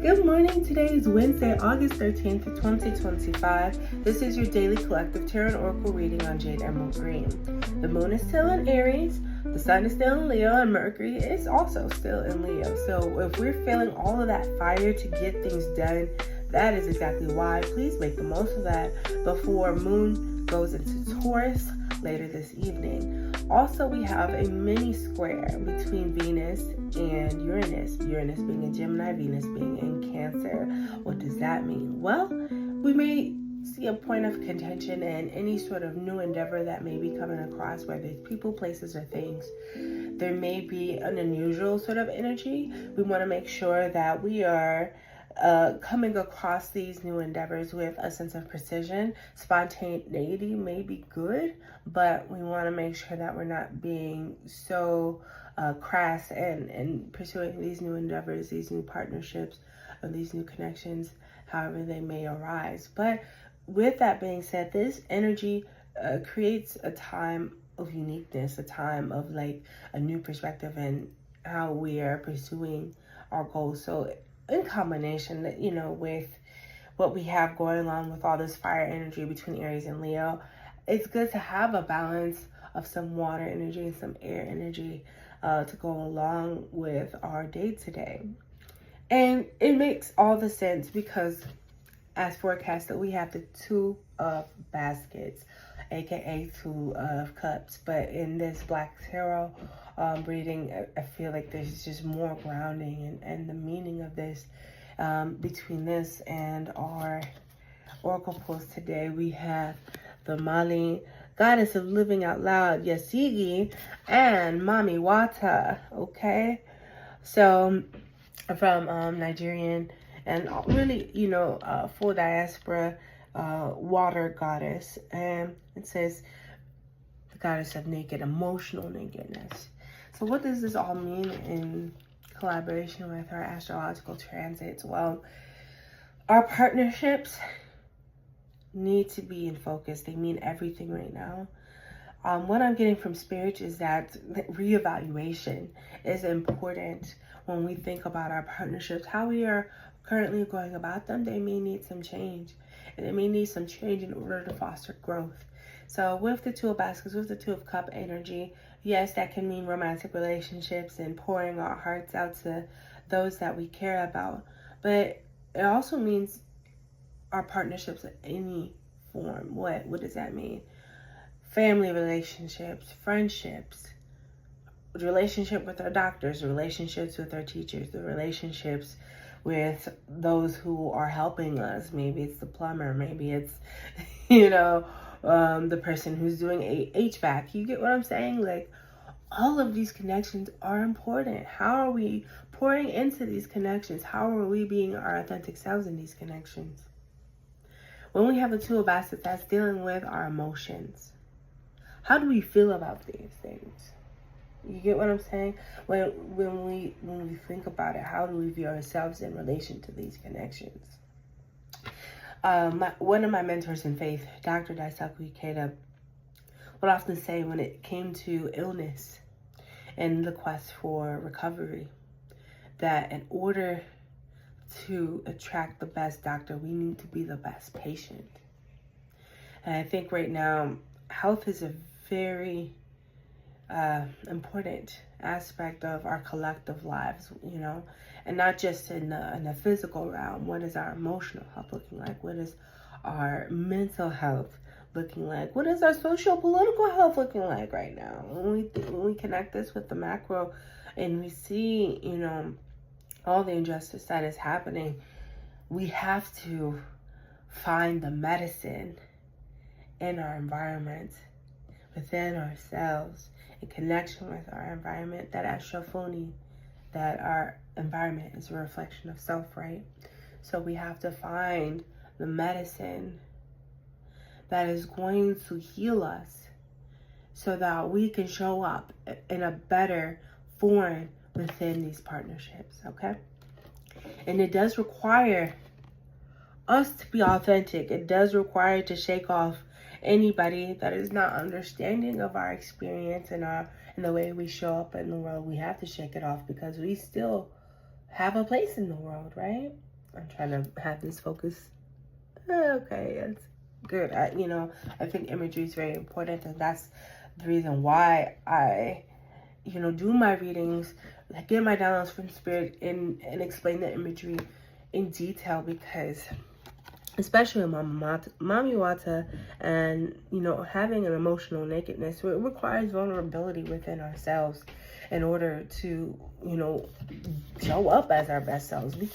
Good morning. Today is Wednesday, August 13th, 2025. This is your daily collective tarot and oracle reading on Jade Emerald Green. The moon is still in Aries, the sun is still in Leo, and Mercury is also still in Leo. So if we're feeling all of that fire to get things done, that is exactly why. Please make the most of that before moon goes into Taurus later this evening. Also, we have a mini square between Venus and Uranus. Uranus being in Gemini, Venus being in Cancer. What does that mean? Well, we may see a point of contention in any sort of new endeavor that may be coming across, whether it's people, places, or things. There may be an unusual sort of energy. We want to make sure that we are coming across these new endeavors with a sense of precision. Spontaneity may be good, but we want to make sure that we're not being so crass and pursuing these new endeavors, these new partnerships, or these new connections, however they may arise. But with that being said, this energy creates a time of uniqueness, a time of like a new perspective and how we are pursuing our goals. So in combination, with what we have going on with all this fire energy between Aries and Leo, it's good to have a balance of some water energy and some air energy to go along with our day today. And it makes all the sense because as forecasted, we have the Two of Baskets, aka Two of Cups. But in this Black Tarot reading, I feel like there's just more grounding and the meaning of this between this and our oracle pulls today. We have the Mali, Goddess of Living Out Loud, Yasigi, and Mami Wata. Okay, so from Nigerian and really, full diaspora water goddess, and it says the goddess of naked, emotional nakedness. So what does this all mean in collaboration with our astrological transits? Well, our partnerships need to be in focus. They mean everything right now. What I'm getting from Spirit is that reevaluation is important when we think about our partnerships, how we are currently going about them. They may need some change, and they may need some change in order to foster growth. So with the Two of Baskets, with the Two of Cup energy, yes, that can mean romantic relationships and pouring our hearts out to those that we care about. But it also means our partnerships in any form. What does that mean? Family relationships, friendships, the relationship with our doctors, the relationships with our teachers, the relationships with those who are helping us. Maybe it's the plumber, maybe it's, the person who's doing HVAC. You get what I'm saying? Like, all of these connections are important. How are we pouring into these connections? How are we being our authentic selves in these connections? When we have the Two of Baskets, that's dealing with our emotions. How do we feel about these things? You get what I'm saying? When we think about it, how do we view ourselves in relation to these connections? One of my mentors in faith, Dr. Daisaku Ikeda, would often say when it came to illness and the quest for recovery, that in order to attract the best doctor, we need to be the best patient. And I think right now, health is a very important aspect of our collective lives, and not just in the physical realm. What is our emotional health looking like? What is our mental health looking like? What is our social political health looking like right now? When we connect this with the macro and we see, all the injustice that is happening, we have to find the medicine in our environment, within ourselves, in connection with our environment. That Astrofoni, that our environment is a reflection of self, right? So we have to find the medicine that is going to heal us so that we can show up in a better form within these partnerships, okay? And it does require us to be authentic. It does require to shake off anybody that is not understanding of our experience and the way we show up in the world. We have to shake it off because we still have a place in the world, right? I'm trying to have this focus. Okay, it's good. I think imagery is very important, and that's the reason why I, do my readings, get my downloads from spirit, and explain the imagery in detail, because especially with Mami Wata, and having an emotional nakedness, it requires vulnerability within ourselves in order to show up as our best selves. We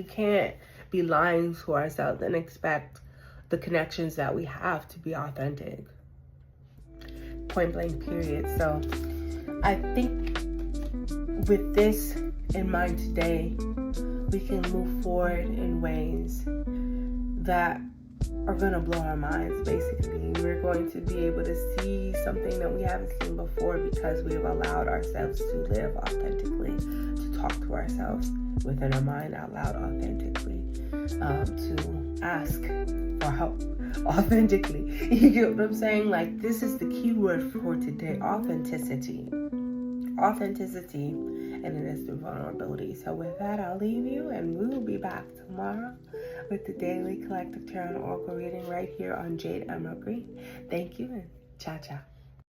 can't be lying to ourselves and expect the connections that we have to be authentic. Point blank, period. So I think with this in mind today, we can move forward in ways that are going to blow our minds. Basically, we're going to be able to see something that we haven't seen before, because we've allowed ourselves to live authentically, to talk to ourselves within our mind out loud authentically, to ask for help authentically. You get what I'm saying? Like, this is the key word for today: authenticity, and it is through vulnerability. So with that, I'll leave you, and we will be back tomorrow with the daily collective tarot oracle reading right here on Jade Emerald Green. Thank you, and ciao ciao.